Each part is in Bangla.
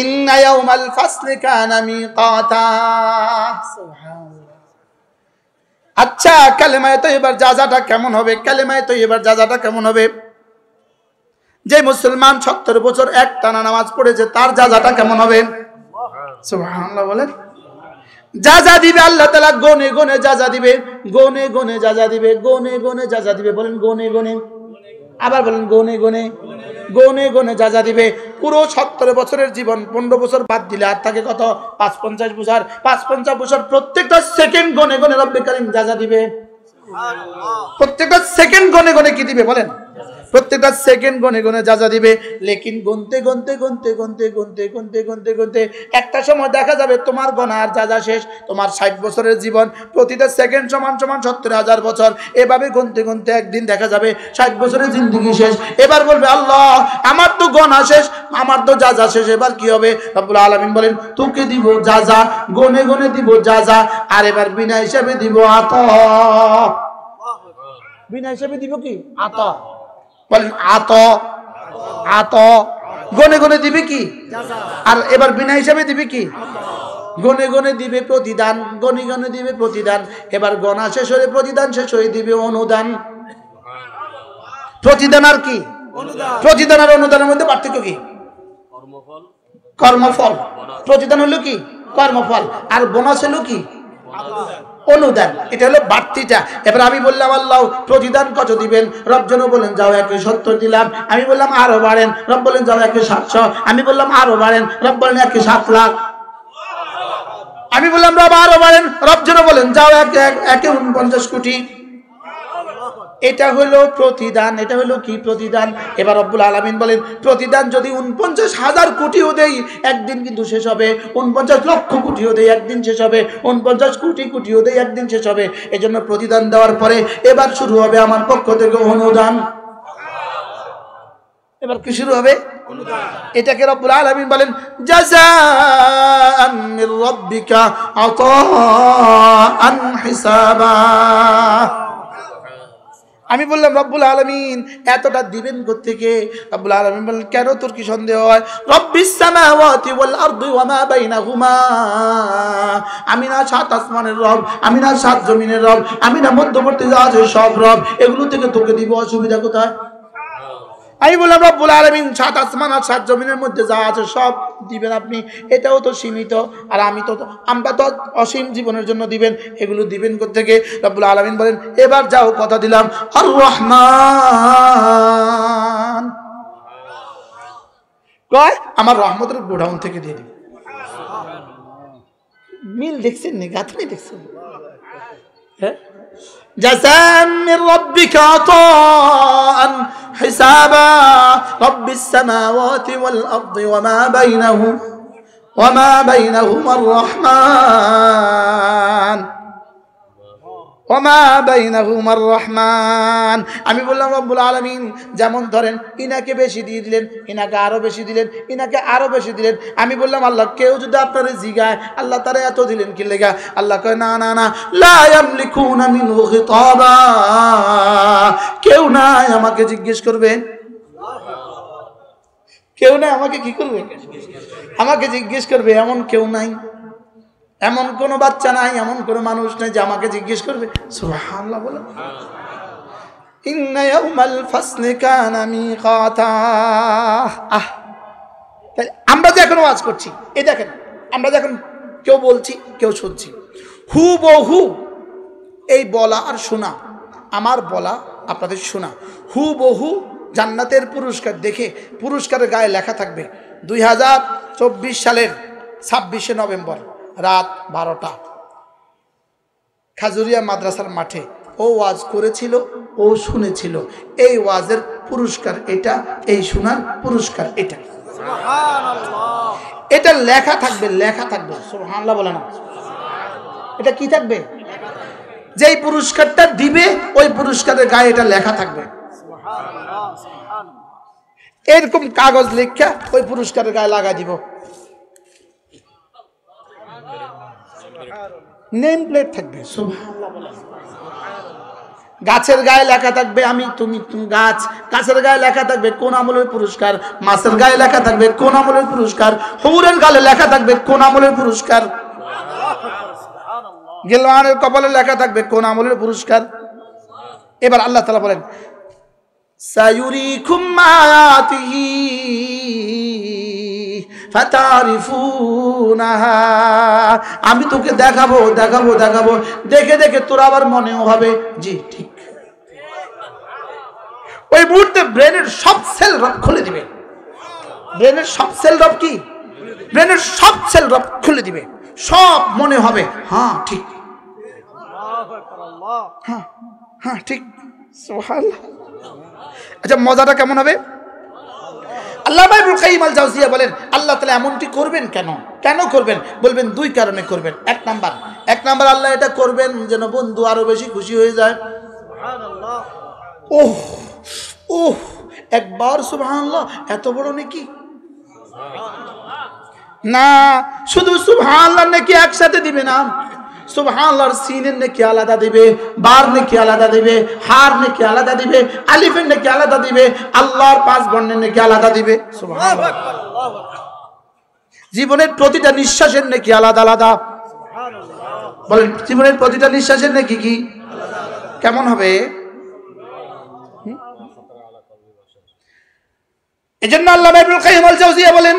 ইন্না ইয়াউমাল ফাসলি কানা মিকাতা। আচ্ছা, কালেমায়ে তয়্যিবার জাযাটা কেমন হবে? কালেমায়ে তয়্যিবার জাযাটা কেমন হবে? যে মুসলমান 70 বছর একটানা নামাজ পড়েছে তার জাযাটা কেমন হবে? সুবহানাল্লাহ বলেন। জাযা দিবে আল্লাহ তাআলা, গনে গনে জাযা দিবে, গনে গনে জাযা দিবে, গনে গনে জাযা দিবে। বলেন গনে গনে, আবার বলেন গনে গনে, গনে গনে জাযা দিবে। পুরো 70 বছরের জীবন 15 বছর বাদ দিলে আর থাকে কত? 550 বছর। 550 বছর প্রত্যেকটা সেকেন্ড গনে গনে রব্বে কারীম জাযা দিবে। প্রত্যেকটা সেকেন্ড গনে গনে কি দিবে বলেন? প্রত্যেকটা সেকেন্ড গনে গনে জাযা দিবে। লেকিন গুনতে গুনতে গুনতে গুনতে গুনতে গুনতে গুনতে গুনতে একটা সময় দেখা যাবে তোমার গোনা আর জাযা শেষ। তোমার 60 বছরের জীবন, প্রতিটা সেকেন্ড সমান সমান 70,000 বছর। এভাবে গুনতে গুনতে একদিন দেখা যাবে 60 বছরের জিন্দেগি শেষ। এবার বলবে আল্লাহ আমার তো গোনা শেষ, আমার তো জাযা শেষ, এবার কি হবে? রব্বুল আলামিন বলেন তোকে দিব জাযা, গনে গনে দিব জাযা, আর এবার বিনা হিসাবে দিব আতা। বিনা হিসাবে দিব কি? আতা। বলেন আতা, আতা। গনে গনে দিবে কি? জাযা। আর এবার বিনা হিসাবে দিবে কি? গনে গনে দিবে প্রতিদান, গনে গনে দিবে প্রতিদান। এবার গনা শেষ হয়ে প্রতিদান শেষ হয়ে দিবে অনুদান। প্রতিদান আর কি? প্রতিদান আর অনুদানের মধ্যে পার্থক্য কি? কর্মফল। কর্মফল। প্রতিদান হলো কি? কর্মফল। আর বোনাস হলো কি? অনুদান। এটা হলো বাড়তিটা। এবার আমি বললাম আল্লাহ প্রতিদান কত দিবেন? রব যেন বলেন যাও 170 দিলাম। আমি বললাম আরো বাড়েন। রব বলেন যাও 700। আমি বললাম আরো বাড়েন। রব বলেন 7 লাখ। আমি বললাম রব আরো বাড়েন। রব যেন বলেন যাও 49 কোটি। এটা হলো প্রতিদান। এটা হলো কি? প্রতিদান। এবার রব্বুল আলামিন বলেন প্রতিদান যদি 49,000 কোটিও দেই একদিন কিন্তু শেষ হবে। 49 লক্ষ কোটিও দেই একদিন শেষ হবে। 49 কোটি কোটিও দেই একদিন শেষ হবে। এজন্য প্রতিদান দেওয়ার পরে এবার শুরু হবে আমার পক্ষ থেকে অনুদান। এবার কি শুরু হবে? অনুদান। এটাকে রব্বুল আলামিন বলেন জাযাআন মির রাব্বিকা আতাআন হিসাবা। আমি বললাম রব্বুল আলামিন এতটা দিবেন কোত্থেকে? রব্বুল আলামিন বলেন কেন তোর কি সন্দেহ হয়? রব্বিস সামাওয়াতি ওয়াল আরদি ওয়া মা বাইনাহুমা। আমি না 7 আসমানের রব, আমি না 7 জমিনের রব, আমি না মধ্যবর্তী যা আছে সব রব। এগুলো থেকে তোকে দিব, অসুবিধা কোথায়? আমি বললাম রব্বুল আলামিন 7 আসমান আর 7 জমিনের মধ্যে যা আছে সব দিবেন আপনি, এটাও তো সীমিত। আর আমরা তো অসীম জীবনের জন্য দিবেন, এগুলো দিবেন কোত্থেকে? রব্বুল আলামিন বলেন এবার যাও কথা দিলাম আর রহমান কয় আমার রহমতের গোডাউন থেকে দিয়ে দিবেন। মিল দেখছেন নি? গাঁথনি দেখছেন? হ্যাঁ, জাযাআন মির রাব্বিকা আতাআন হিসাবা রাব্বিস সামাওয়াতি ওয়াল আরদি ওয়া মা বাইনাহুমার রহমান। আমি বললাম রব্বুল আলামিন যেমন ধরেন ইনাকে বেশি দিয়ে দিলেন, ইনাকে আরো বেশি দিলেন, ইনাকে আরো বেশি দিলেন। আমি বললাম আল্লাহ কেউ যদি আপনারে জিগায় আল্লাহ তারা এত দিলেন কি লেগা? আল্লাহ কয় না না না, লা ইয়ামলিকুনা মিনহু খিতাবা। কেউ নাই আমাকে জিজ্ঞেস করবে, কেউ নাই আমাকে কি করবে? আমাকে জিজ্ঞেস করবে এমন কেউ নাই, এমন কোন বাচ্চা নাই, এমন কোন মানুষ নাই যে আমাকে জিজ্ঞেস করবে। সুবহানাল্লাহ বলেন। ইন্না ইয়াউমাল ফাসলি কানা মিকাতা। আমরা যে এখন ওয়াজ করছি এই দেখেন, আমরা যখন কেউ বলছি কেউ শুনছি, হুবহু এই বলা আর শোনা, আমার বলা আপনাদের শোনা, হুবহু জান্নাতের পুরস্কার দেখে পুরস্কারের গায়ে লেখা থাকবে 2024 সালের 26শে নভেম্বর রাত 12টা খাজুরিয়া মাদ্রাসার মাঠে ও ওয়াজ করেছিল, ও শুনেছিল, এই ওয়াজের পুরস্কার এটা, এই শোনার পুরস্কার এটা। সুবহানাল্লাহ। এটা লেখা থাকবে, লেখা থাকবে। সুবহানাল্লাহ বলে না? এটা কি থাকবে? যেই পুরস্কারটা দিবে ওই পুরস্কারের গায়ে এটা লেখা থাকবে। সুবহানাল্লাহ, সুবহানাল্লাহ। এরকম কাগজ লেখা ওই পুরস্কারের গায়ে লাগা দিব। নেম প্লেট থাকবে। সুবহানাল্লাহ বলেন। গাছের গায়ে লেখা থাকবে আমি তুমি গাছ, গাছের গায়ে লেখা থাকবে কোন আমলের পুরস্কার, মাছের গায়ে লেখা থাকবে কোন আমলের পুরস্কার, হুরের গালে লেখা থাকবে কোন আমলের পুরস্কার, গিলওয়ানের কপালে লেখা থাকবে কোন আমলের পুরস্কার। এবার আল্লাহ তাআলা বলেন সায়ুরিকুম আয়াতিহি ফাতারিফুনাহা, আমি তোকে দেখাবো দেখাবো দেখাবো, দেখে দেখে তোর আবার মনেও হবে জি ঠিক। ওই মুহূর্তে ব্রেনের সব সেল রব খুলে দিবে। ব্রেনের সব সেল রব কি? ব্রেনের সব সেল রব খুলে দিবে, সব মনে হবে হ্যাঁ ঠিক, হ্যাঁ হ্যাঁ ঠিক, সুবহানাল্লাহ। আচ্ছা মজাটা কেমন হবে? আল্লামা ইবনুল কাইয়িম আল জাওজিয়া বলেন আল্লাহ তাআলা এমনটি করবেন কেন? কেন করবেন? বলবেন দুই কারণে করবেন। এক নাম্বার আল্লাহ এটা করবেন যেন বন্ধু আরো বেশি খুশি হয়ে যায়। সুবহানাল্লাহ। ওহ ওহ একবার সুবহানাল্লাহ, এত বড় নেকি না, শুধু সুবহানাল্লাহ নেকি একসাথে দিবে না, সুবহানাল্লাহর সিনের নেকি আলাদা দিবে, বার নেকি আলাদা দিবে, হার নেকি আলাদা দিবে, আলিফের নেকি আলাদা দিবে, আল্লাহর পাঁচ বর্ণের নেকি আলাদা দিবে। সুবহানাল্লাহ। জীবনের প্রতিটা নিঃশ্বাসের নেকি আলাদা আলাদা। সুবহানাল্লাহ। বলেন জীবনের প্রতিটা নিঃশ্বাসের নেকি কি কেমন হবে? এজন্য আল্লামা ইবনুল কাইয়িম আল জাওজিয়া বলেন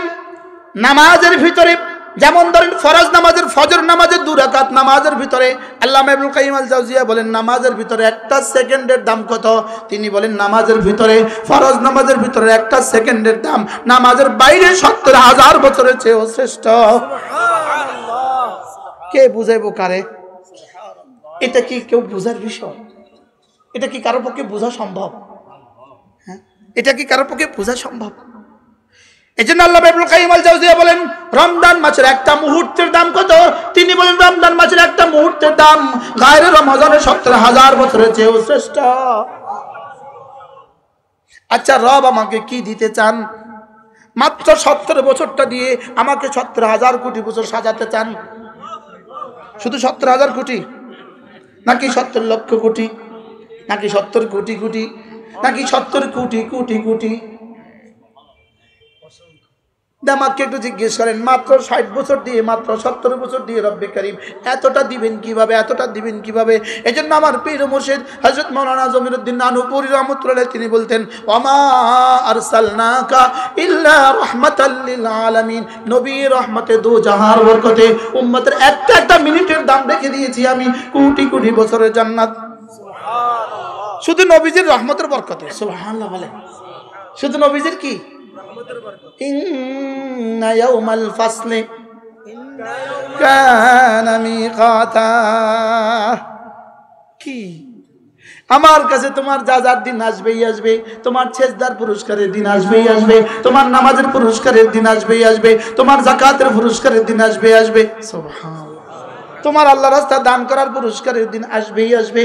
নামাজের ভিতরে যেমন ধরেন ফরজ নামাজের ফজর নামাজের 2 রাকাত নামাজের ভিতরে আল্লামা ইবনুল কাইয়িম আল জাওজিয়া বলেন নামাজের ভিতরে একটা সেকেন্ডের দাম কত? তিনি বলেন নামাজের ভিতরে ফরজ নামাজের ভিতরে একটা সেকেন্ডের দাম নামাজের বাইরে 70,000 বছরের চেয়েও শ্রেষ্ঠ। সুবহানাল্লাহ। কে বুঝাইবো কারে? এটা কি কেউ বুঝার বিষয়? এটা কি কারো পক্ষে বোঝা সম্ভব? হ্যাঁ এটা কি কারো পক্ষে বোঝা সম্ভব? এজন্য আল্লামা ইবনুল কাইয়িম আল জাওজিয়া বলেন রমজান মাসের একটা মুহূর্তের দাম কত? তিনি বলেন রমজান মাসের একটা মুহূর্তের দাম গায়রে রমজানের 70,000 বছরের চেয়েও শ্রেষ্ঠ। আচ্ছা রব আমাকে কি দিতে চান? মাত্র 70 বছরটা দিয়ে আমাকে 70,000 কোটি বছর সাজাতে চান? শুধু 70,000 কোটি নাকি 70 লক্ষ কোটি নাকি 70 কোটি কোটি নাকি 70 কোটি কোটি কোটি? আমাকে একটু জিজ্ঞেস করেন মাত্র 60 বছর দিয়ে মাত্র 70 বছর দিয়ে রব্বে কারীম এতটা দিবেন কিভাবে? এতটা দিবেন কিভাবে? এজন্য আমার পীর মুর্শিদ হযরত মাওলানা জমিরুদ্দিন নানুপুরি রাহমাতুল্লাহ তিনি বলতেন ওয়ামা আরসালনাকা ইল্লা রাহমাতাল লিল আলামিন, নবী রহমতে দো জাহার বরকতে উম্মতের একটা একটা মিনিটের দাম রেখে দিয়েছি আমি কোটি কোটি বছরের জান্নাত। সুবহানাল্লাহ। শুধু নবীজির রহমতের বরকতে। সুবহানাল্লাহ বলেন শুধু নবীজির কি ইন্না ইয়াউমাল ফাসলি কানা মিকাতা। কি আমার কাছে তোমার যার দিন আসবেই আসবে, তোমার সেজদার পুরস্কারের দিন আসবেই আসবে, তোমার নামাজের পুরস্কারের দিন আসবেই আসবে, তোমার যাকাতের পুরস্কারের দিন আসবেই আসবে। সুবহানাল্লাহ। তোমার আল্লাহর রাস্তা দান করার পুরস্কারের দিন আসবেই আসবে।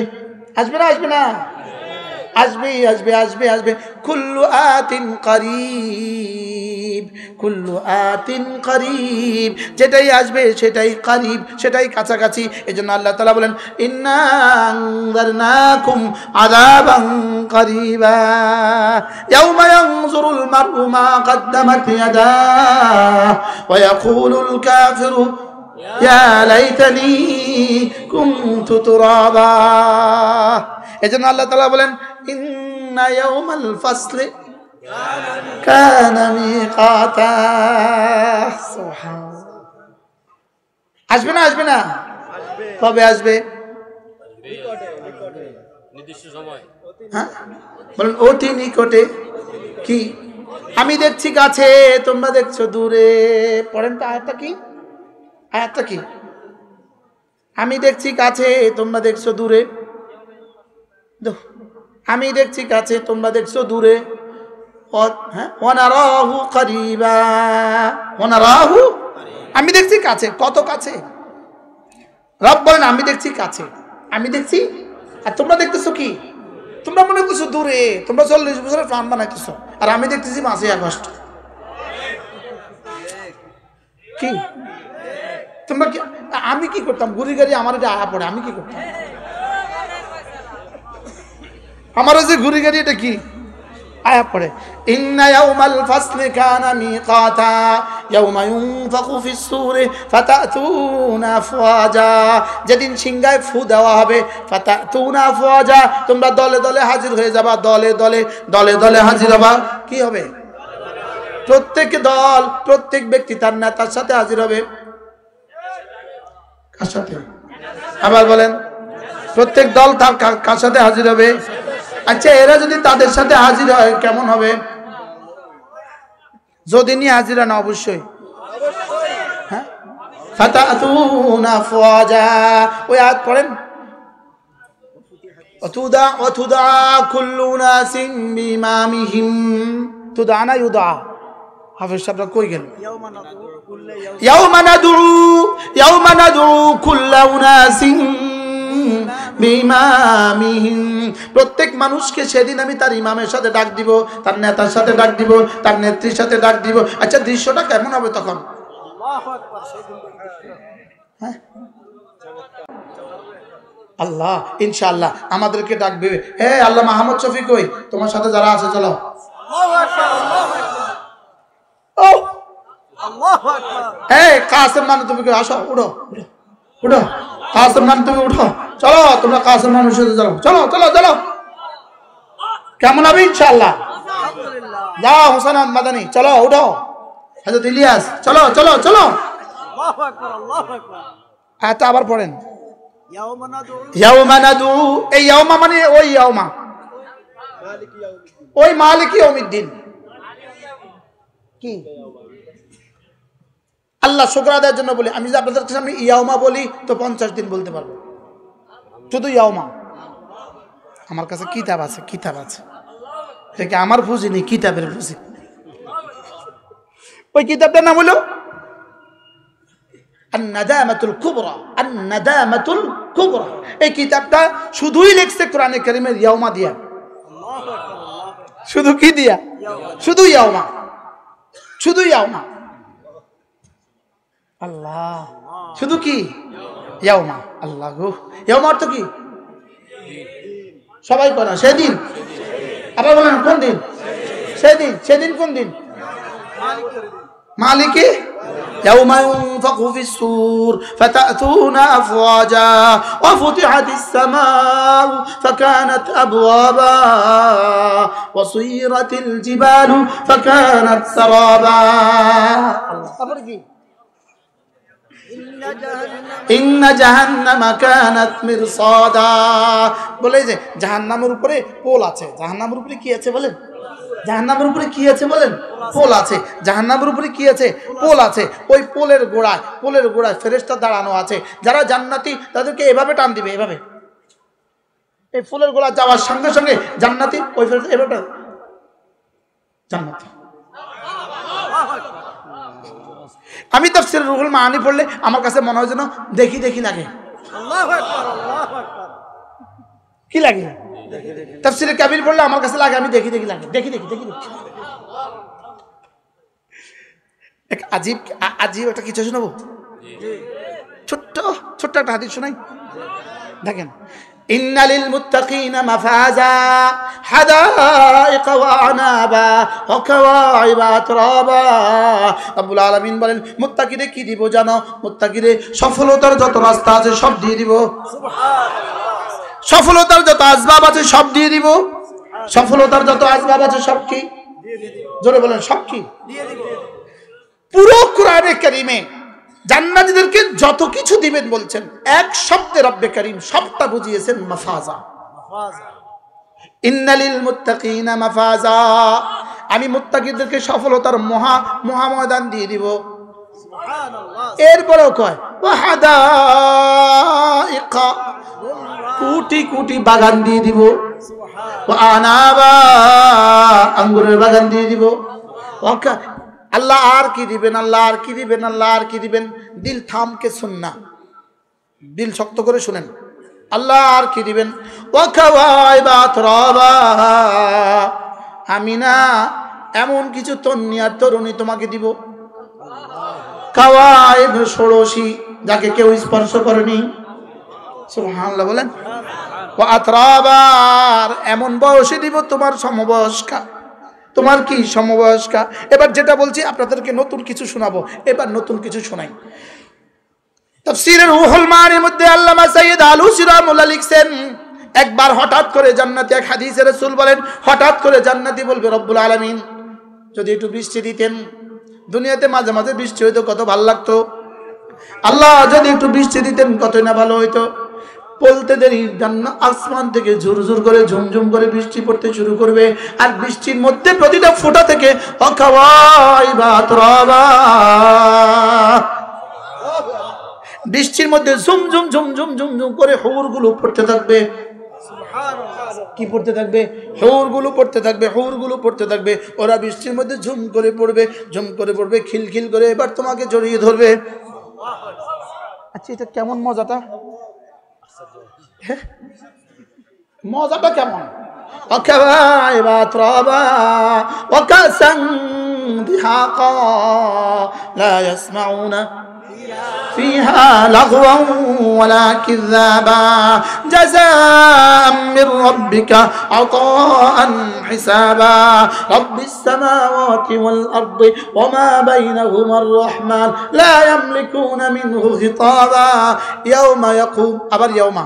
আসবে না? আসবে না? আসবে আসবে আসবে আসবে। কুল্লু আতিন করিব, কুল্লু আতিন করিব, যেটাই আসবে সেটাই করিব, সেটাই কাছাকাছি। এজন্য আল্লাহ তাআলা বলেন ইন্না আনযারনাকুম আযাবান করিবা ইয়াওমা ইয়ানজুরুল মার'উ মা কদ্দামাত ইয়াদাহু ওয়া ইয়াকুলুল কাফিরু ইয়া লাইতানি কুনতু তুরাবা। এজন্য আল্লাহ তাআলা বলেন ইন্না ইয়াউমাল ফাসলি কানা মিকাতা। সুবহানাল্লাহ। আসবে না? আসবে না? কবে আসবে? নির্দিষ্ট সময়। হ্যাঁ বলেন অতি নিকটে। কি আমি দেখছি কাছে তোমরা দেখছো দূরে। পড়েন তো আয়াতটা কি? আয়াতটা কি? আমি দেখছি কাছে তোমরা দেখছো দূরে। আমি দেখছি কাছে তোমরা দেখছো দূরে। ওয়ানারাহু করিবা, ওয়ানারাহু আমি দেখছি কাছে। কত কাছে? রব বলেন আমি দেখছি কাছে, আমি দেখছি আর তোমরা দেখতেছো কি? তোমরা মনে করছো দূরে, তোমরা 40 বছরের প্ল্যান বানাইতেছো আর আমি দেখতেছি 5 আগস্ট। কি তোমরা কি? আমি কি করতাম? গুড়ি গাড়ি আমার এটা আয়া পড়ে, আমি কি করতাম? আমার যে ঘুরি গাড়ি এটা কি আয়া পড়ে ইন্না ইয়াউমাল ফাসলি কানা মিকাতা ইয়াউমা ইউনফাখু ফিস সূরি ফাতাতুনা আফওয়াজা যেদিন সিংহায় ফু দেওয়া হবে ফাতাতুনা আফওয়াজা তোমরা দলে দলে হাজির হয়ে যাবা দলে দলে হাজির হবা কি হবে প্রত্যেক দল প্রত্যেক ব্যক্তি তার নেতার সাথে হাজির হবে কার সাথে আবার বলেন প্রত্যেক দল তার কার সাথে হাজির হবে আচ্ছা এরা যদি তাদের সাথে হাজির হয় কেমন হবে যদি নিয়ে হাজিরা না অবশ্যই হ্যাঁ ফাতাতুনা আফওয়াজা ওই আয়াত পড়েন ওয়াতুদা কুল্লু নাসিন বিইমামিহিম তুদা না ইউদা হাফেজ সাহেবরা কই গেল ইয়াউমা নাদউ কুল্লু নাসিন বিইমামিহিম প্রত্যেক মানুষকে সেদিন আমি তার ইমামের সাথে ডাক দিব তার নেতার সাথে ডাক দিব তার নেত্রীর সাথে ডাক দিব আচ্ছা দৃশ্যটা কেমন হবে তখন আল্লাহু আকবার হ্যাঁ আল্লাহ ইনশাআল্লাহ আমাদেরকে ডাকবে হে আল্লাহ মাহমুদ শফিক কই তোমার সাথে যারা আছে চলো আল্লাহু আকবার ও আল্লাহু আকবার হে কাসেম নানু তুমি কই আসো উঠো কাসেম নানু তুমি উঠো চলো তোমরা কাসেম নানুর সাথে চলো কেমন হবে ইনশাআল্লাহ আলহামদুলিল্লাহ যাও হোসেন মাদানী চলো উঠো হযরত ইলিয়াস চলো আল্লাহু আকবার আচ্ছা আবার পড়েন ইয়াউমা নাদউ এই ইয়াউমা মানে ওই ইয়াউমা ওই মালিকি ইয়াউমিদ্দিন কি আল্লাহ শুকর আদায়ের জন্য বলি আমি যদি আপনাদের সামনে ইয়াউমা বলি তো 50 দিন বলতে পারবো শুধু ইয়াউমা আমার কাছে কিতাব আছে দেখে আমার বুঝি নেই কিতাবের বুঝি ওই কিতাবটার নাম হলো আন-নাদামাতুল কুবরা এই কিতাবটা শুধুই লিখছে কোরআনে কারীমের ইয়াউমা দিয়া শুধু কি দিয়া শুধু ইয়াউমা আল্লাহ শুধু কি ইয়াউমা আল্লাহ গো ইয়াউমা অর্থ কি সবাই বলেন সেদিন আবার বলেন কোন দিন সেদিন কোন দিন মালিকি ইয়াউমা ইউনফাখু ফিস সূর ফাতাতুনা আফওয়াজা ওয়া ফুতিহাতিস সামাউ ফাকানাত আবওয়াবা ওয়া সুয়িরাতিল জিবালু ফাকানাত সারাবা আল্লাহ তারপর কি ইন্না জাহান্নামা কানাত মিরসাদা বলে যে জাহান্নামের উপরে পোল আছে জাহান্নামের উপরে কি আছে বলেন জাহান্নামের উপরে কি আছে বলেন পোল আছে জাহান্নামের উপরে কি আছে পোল আছে ওই পোলের গোড়ায় ফেরেশতা দাঁড়ানো আছে যারা জান্নাতি তাদেরকে এভাবে টান দিবে এভাবে এই ফুলের গোড়া যাওয়ার সঙ্গে সঙ্গে জান্নাতি ওই ফেরেশতা এভাবে জান্নাতি আমি তাফসীর রুহুল মাআনি পড়লে আমার কাছে মনে হয় যেন দেখি লাগে আল্লাহু আকবার কি লাগে তাফসীরে কাবির পড়লে আমার কাছে লাগে আমি দেখি লাগে দেখি এক আজীব একটা কিছু শোনাবো ছোট্ট একটা হাদিস শোনাই দেখেন ইন্নালিল মুত্তাকিনা মাফাজা হাদাইকা ওয়া আনাবা ওয়া কাওয়াইবা আতরাবা রব্বুল আলামিন বলেন মুত্তাকিদের কি দিব জানো মুত্তাকিদের সফলতার যত রাস্তা আছে সব দিয়ে দিব সুবহানাল্লাহ সফলতার যত আসবাব আছে সব দিয়ে দিব সফলতার যত আসবাব আছে সব কি দিয়ে দিব জোরে বলেন সব কি দিয়ে দিব পুরো কোরআনে কারীমে জান্নাতীদেরকে যত কিছু দিবেন বলছেন এক শব্দে রব্বে কারীম সবটা বুঝিয়েছেন মাফাজা ইন্নালিল মুত্তাকিনা মাফাজা আমি মুত্তাকিদেরকে সফলতার মহা ময়দান দিয়ে দিব সুবহানাল্লাহ এরপরেও কয় ওয়াহাদাইকা কোটি বাগান দিয়ে দিব সুবহানাল্লাহ ওয়া আনাবা আঙ্গুরের বাগান দিয়ে দিব আল্লাহ আর কি দিবেন দিল থামকে শুননা দিল শক্ত করে শুনেন আল্লাহ আর কি দিবেন আমি না এমন কিছু তন্নি আর তরুণী তোমাকে দিব কাওয়াইব ষোড়শী যাকে কেউ স্পর্শ করেনি সুবহানাল্লাহ বলেন ওয়া আতরাবা, এমন বয়সে দিব তোমার সমবয়স্কা। তোমার কি সমবয়স্কা? এবার যেটা বলছি আপনাদেরকে নতুন কিছু শোনাবো, এবার নতুন কিছু শোনাই। তাফসীরের রুহুল মানির মধ্যে আল্লামা সাইয়্যিদ আলুসী রাহমাতুল্লাহ লিখছেন, একবার হঠাৎ করে জান্নাতি, এক হাদিসে রাসূল বলেন, হঠাৎ করে জান্নাতি বলবে, রব্বুল আলামিন যদি একটু বৃষ্টি দিতেন, দুনিয়াতে মাঝে মাঝে বৃষ্টি হইতো কত ভালো লাগতো, আল্লাহ যদি একটু বৃষ্টি দিতেন কতই না ভালো হইতো। বলতে দেরি জান্নাত আসমান থেকে ঝুরঝুর করে ঝুমঝুম করে বৃষ্টি পড়তে শুরু করবে, আর বৃষ্টির মধ্যে প্রতিটা ফোঁটা থেকে বৃষ্টির মধ্যে ঝুমঝুম ঝুমঝুম ঝুমঝুম করে হুরগুলো পড়তে থাকবে। কি পড়তে থাকবে? হুরগুলো পড়তে থাকবে, হুরগুলো পড়তে থাকবে। ওরা বৃষ্টির মধ্যে ঝুম করে পড়বে, ঝুম করে পড়বে, খিলখিল করে এবার তোমাকে জড়িয়ে ধরবে। আচ্ছা, এটা কেমন মজাটা? মজাটা কেমন? فيها لغوا ولا كذابا جزاء من ربك عطاء حسابا رب السماوات والأرض وما بينهما الرحمن لا يملكون منه خطابا يوم يقوم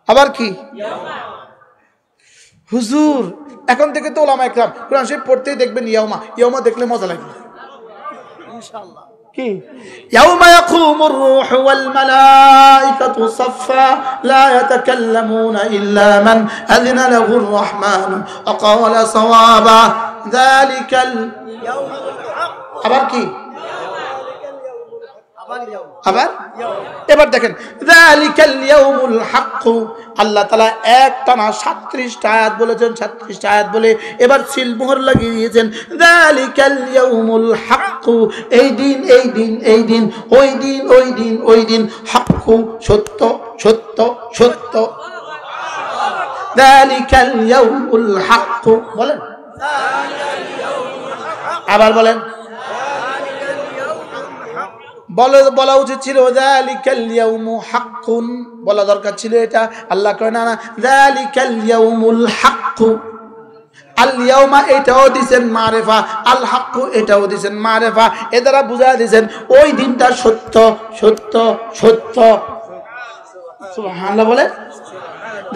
আবার কি হুজুর, এখন থেকে তো ওলামা ইকরাম কোরআন শরীফ পড়তেই দেখবেন ইয়াউমা, ইয়াউমা দেখলে মজা লাগবে ইনশাআল্লাহ। কি ইয়াউমা ইয়াকুমুর রূহু ওয়াল মালাইকাতু সাফফা লা ইয়াতাকাল্লামুনা ইল্লা মান আযিনা লাহুর রাহমানু ওয়া ক্বালা সাওয়াবা যালিকাল ইয়াউমুল হক। আবার কি? আবার এবার দেখেন, যালিকাল ইয়াউমুল হক। আল্লাহ তাআলা একটানা 37টা আয়াত বলেছেন, 36টা আয়াত বলে এবার সিলমোহর লাগিয়ে দিয়েছেন, যালিকাল ইয়াউমুল হক। এই দিন, এই দিন, এই দিন, ওই দিন, ওই দিন, ওই দিন, হক সত্য, সত্য, সত্য। যালিকাল ইয়াউমুল হক বলেন, আবার বলেন। বলা উচিত ছিল যালিকাল ইয়াউমু হাক্কুন, বলা দরকার ছিল এটা। আল্লাহ কয় না, না, যালিকাল ইয়াউমুল হক। আল ইয়াউমা এটাও দিবেন মারিফা, আল হক এটাও দিবেন মারিফা। এ দ্বারা বুঝায় দিবেন ওই দিনটা সত্য, সত্য, সত্য। সুবহানাল্লাহ বলে,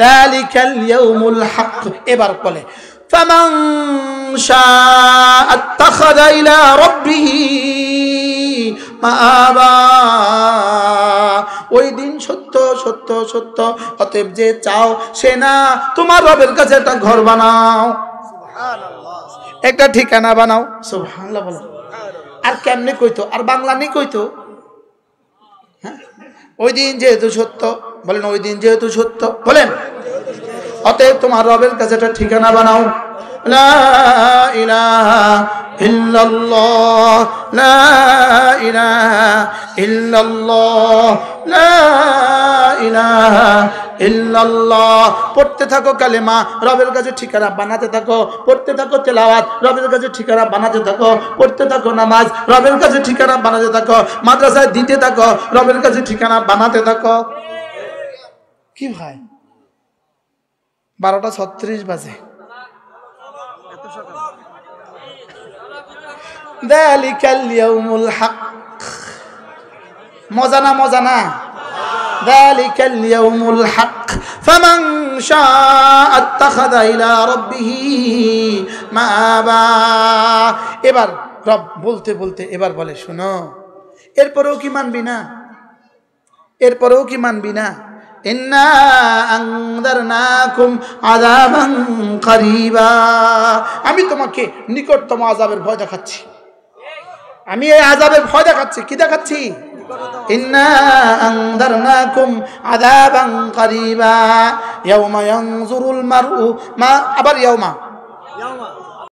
যালিকাল ইয়াউমুল হক। এবার বলে ফামান শাআ আত্তাখাযা ইলা রাব্বিহি মাআবা। ওই দিন সত্য, সত্য, সত্য। অতএব যে চাও সে না তোমার রবের কাছে একটা ঘর বানাও, সুবহানাল্লাহ, একটা ঠিকানা বানাও। সুবহানাল্লাহ বলো। আর কেমনে কইতো? আর বাংলা নেই কইতো। হ্যাঁ, ওই দিন যেহেতু সত্য, বলেন ওই দিন যেহেতু সত্য, বলেন অতএব তোমার রবের কাছে একটা ঠিকানা বানাও। লা ইলাহা ইল্লাল্লাহ, লা ইলাহা ইল্লাল্লাহ, লা ইলাহা ইল্লাল্লাহ। পড়তে থাকো কালেমা, রবের কাছে ঠিকানা বানাতে থাকো। পড়তে থাকো তেলাওয়াত, রবের কাছে ঠিকানা বানাতে থাকো। পড়তে থাকো নামাজ, রবের কাছে ঠিকানা বানাতে থাকো। মাদ্রাসায় দিতে থাকো, রবের কাছে ঠিকানা বানাতে থাকো। কি ভাই, 12:36 বাজে। যালিকাল ইয়াউমুল হক। মজা না, মজা না? যালিকাল ইয়াউমুল হক। ফামান শাআ আত্তাখাযা ইলা রাব্বিহি মাআবা। এবার রব বলতে বলতে এবার বলে, শুনো, এরপরেও কি মানবি না? এরপরেও কি মানবি না? ইন্না আনযারনাকুম আযাবান করিবা। আমি তোমাকে নিকটতম আযাবের ভয় দেখাচ্ছি। আমি এই আযাবের ভয় দেখাচ্ছি। কি দেখাচ্ছি? ইন্না আনযারনাকুম আযাবান করিবা ইয়াওমা ইয়ানজুরুল মারউ মা। আবার ইয়াওমা